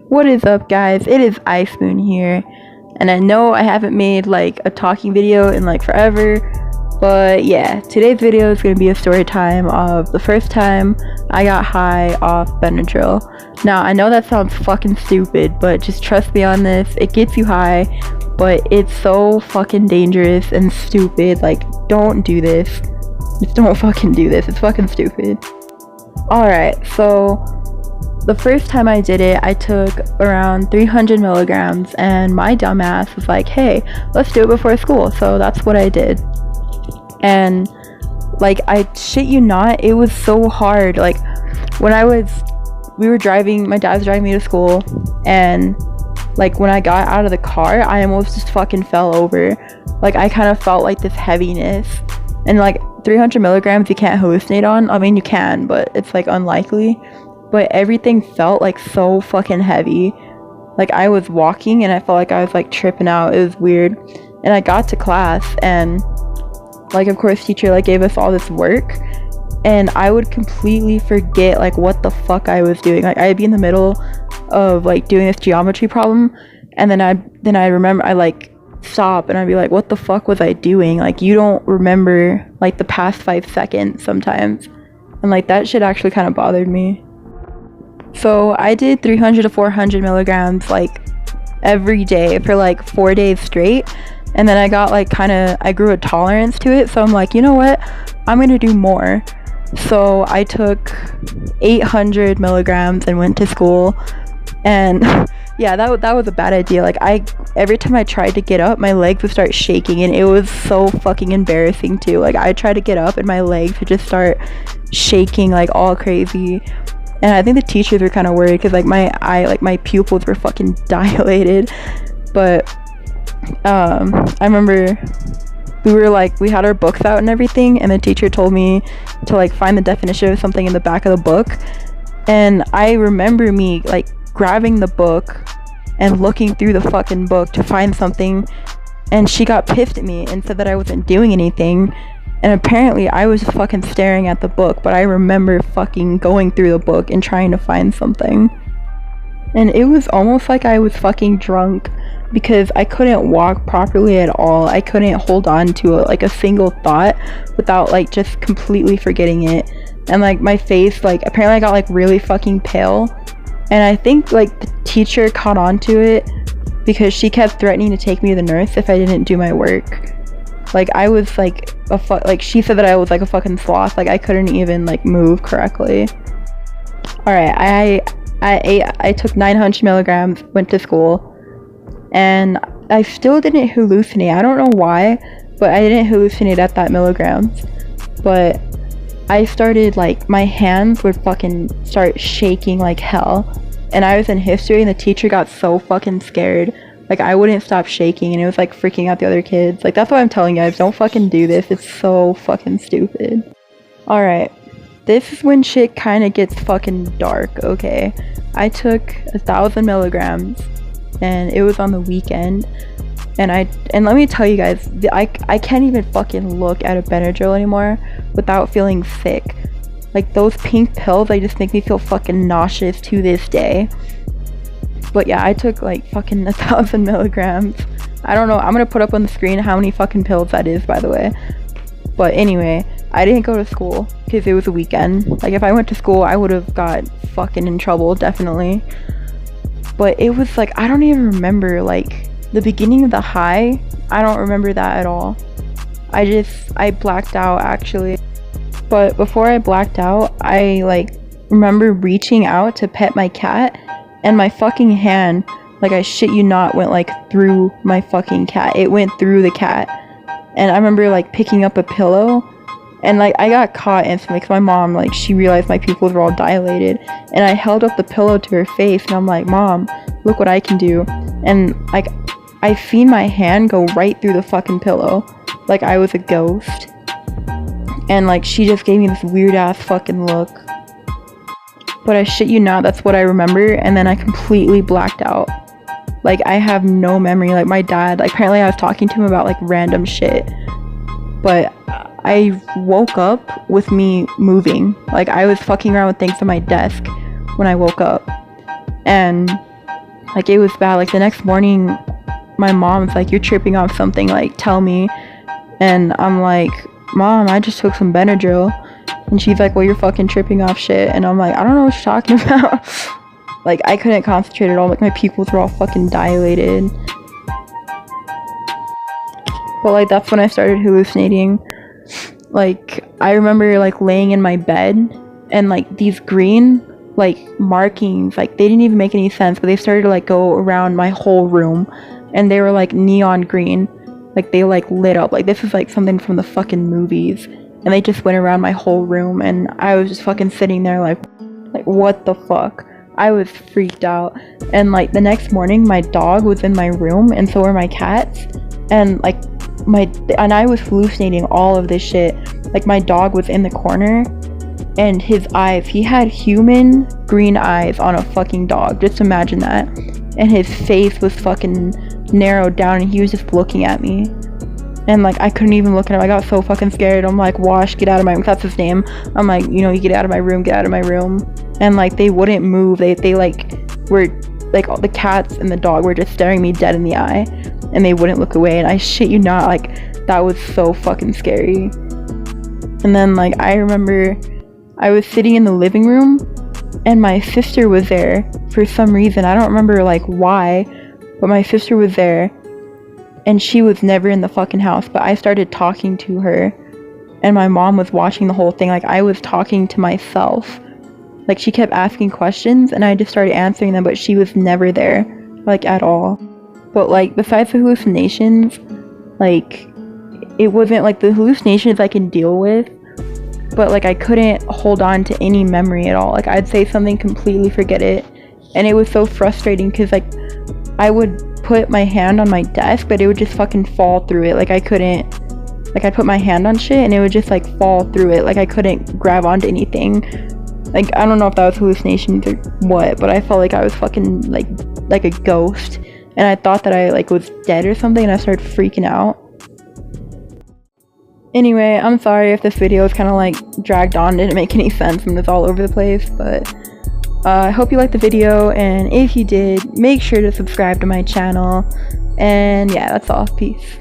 What is up, guys? It is iSpoon here, and I know I haven't made like a talking video in like forever, but yeah, today's video is going to be a story time of the first time I got high off benadryl. Now, I know that sounds fucking stupid, but just trust me on this. It gets you high, but it's so fucking dangerous and stupid. Like, don't do this. Just don't fucking do this. It's fucking stupid. Alright, so the first time I did it, I took around 300 milligrams, and my dumbass was like, hey, let's do it before school. So that's what I did. And like, I shit you not, it was so hard. Like, when we were driving, my dad was driving me to school, and like when I got out of the car, I almost just fucking fell over. Like, I kind of felt like this heaviness, and like 300 milligrams you can't hallucinate on. I mean, you can, but it's like unlikely. But everything felt like so fucking heavy. Like, I was walking and I felt like I was like tripping out. It was weird. And I got to class, and like, of course, teacher like gave us all this work, and I would completely forget like what the fuck I was doing. Like, I'd be in the middle of like doing this geometry problem, and then I remember, I like stop and I'd be like, what the fuck was I doing? Like, you don't remember like the past 5 seconds sometimes, and like that shit actually kind of bothered me. So I did 300 to 400 milligrams like every day for like 4 days straight, and then I got like I grew a tolerance to it, so I'm like, you know what, I'm gonna do more. So I took 800 milligrams and went to school, and yeah, that was a bad idea. Like, every time I tried to get up, my legs would start shaking, and it was so fucking embarrassing too. Like, I tried to get up and my legs would just start shaking like all crazy. And I think the teachers were kind of worried because like my pupils were fucking dilated. But I remember we had our books out and everything, and the teacher told me to like find the definition of something in the back of the book. And I remember me like grabbing the book and looking through the fucking book to find something, and she got pissed at me and said that I wasn't doing anything. And apparently I was fucking staring at the book, but I remember fucking going through the book and trying to find something. And it was almost like I was fucking drunk, because I couldn't walk properly at all. I couldn't hold on to a single thought without like just completely forgetting it. And like my face, like apparently I got like really fucking pale. And I think like the teacher caught on to it because she kept threatening to take me to the nurse if I didn't do my work. Like, I was like like she said that I was like a fucking sloth. Like, I couldn't even like move correctly. Alright, I took 900 milligrams, went to school, and I still didn't hallucinate. I don't know why, but I didn't hallucinate at that milligrams. But I started like, my hands would fucking start shaking like hell, and I was in history, and the teacher got so fucking scared. Like, I wouldn't stop shaking, and it was like freaking out the other kids. Like, that's what I'm telling you guys, don't fucking do this. It's so fucking stupid. Alright, this is when shit kind of gets fucking dark, okay? I took 1,000 milligrams, and it was on the weekend. And let me tell you guys, I can't even fucking look at a benadryl anymore without feeling sick. Like, those pink pills, they just make me feel fucking nauseous to this day. But yeah, I took like fucking 1,000 milligrams. I don't know, I'm gonna put up on the screen how many fucking pills that is, by the way. But anyway, I didn't go to school because it was a weekend. Like, if I went to school, I would have got fucking in trouble, definitely. But it was like, I don't even remember like the beginning of the high. I don't remember that at all. I blacked out actually. But before I blacked out, I like remember reaching out to pet my cat, and my fucking hand, like, I shit you not, went like through my fucking cat. It went through the cat. And I remember like picking up a pillow, and like I got caught instantly because my mom, like, she realized my pupils were all dilated, and I held up the pillow to her face, and I'm like, Mom, look what I can do. And like, I seen my hand go right through the fucking pillow, like I was a ghost. And like, she just gave me this weird ass fucking look. But I shit you not, that's what I remember, and then I completely blacked out. Like, I have no memory. Like, my dad, like, apparently I was talking to him about like random shit, but I woke up with me moving. Like, I was fucking around with things on my desk when I woke up, and Like, it was bad. Like, the next morning, my mom's like, you're tripping off something, like, tell me. And I'm like, Mom, I just took some benadryl. And she's like, well, you're fucking tripping off shit. And I'm like, I don't know what you're talking about. Like, I couldn't concentrate at all. Like, my pupils were all fucking dilated. But, like, that's when I started hallucinating. Like, I remember, like, laying in my bed, and, like, these green, like, markings, like, they didn't even make any sense, but they started to, like, go around my whole room, and they were, like, neon green. Like, they, like, lit up. Like, this is, like, something from the fucking movies. And they just went around my whole room, and I was just fucking sitting there, like, what the fuck? I was freaked out. And, like, the next morning, my dog was in my room, and so were my cats. And, like, and I was hallucinating all of this shit. Like, my dog was in the corner, and his eyes, he had human green eyes on a fucking dog. Just imagine that. And his face was fucking narrowed down, and he was just looking at me. And, like, I couldn't even look at him. I got so fucking scared. I'm like, Wash, get out of my room. That's his name. I'm like, you know, you get out of my room, get out of my room. And, like, they wouldn't move. They like, were, like, all the cats and the dog were just staring me dead in the eye. And they wouldn't look away. And I shit you not, like, that was so fucking scary. And then, like, I remember I was sitting in the living room, and my sister was there for some reason. I don't remember, like, why, but my sister was there. And she was never in the fucking house, but I started talking to her, and my mom was watching the whole thing. Like, I was talking to myself. Like, she kept asking questions, and I just started answering them, but she was never there, like, at all. But, like, besides the hallucinations, like, it wasn't, like, the hallucinations I can deal with, but, like, I couldn't hold on to any memory at all. Like, I'd say something, completely forget it, and it was so frustrating, because, like, I would put my hand on my desk, but it would just fucking fall through it. Like, I couldn't, like, I'd put my hand on shit, and it would just, like, fall through it. Like, I couldn't grab onto anything. Like, I don't know if that was hallucinations or what, but I felt like I was fucking, like a ghost, and I thought that I, like, was dead or something, and I started freaking out. Anyway, I'm sorry if this video is kind of, like, dragged on, didn't make any sense, and it's all over the place, but I hope you liked the video, and if you did, make sure to subscribe to my channel, and yeah, that's all. Peace.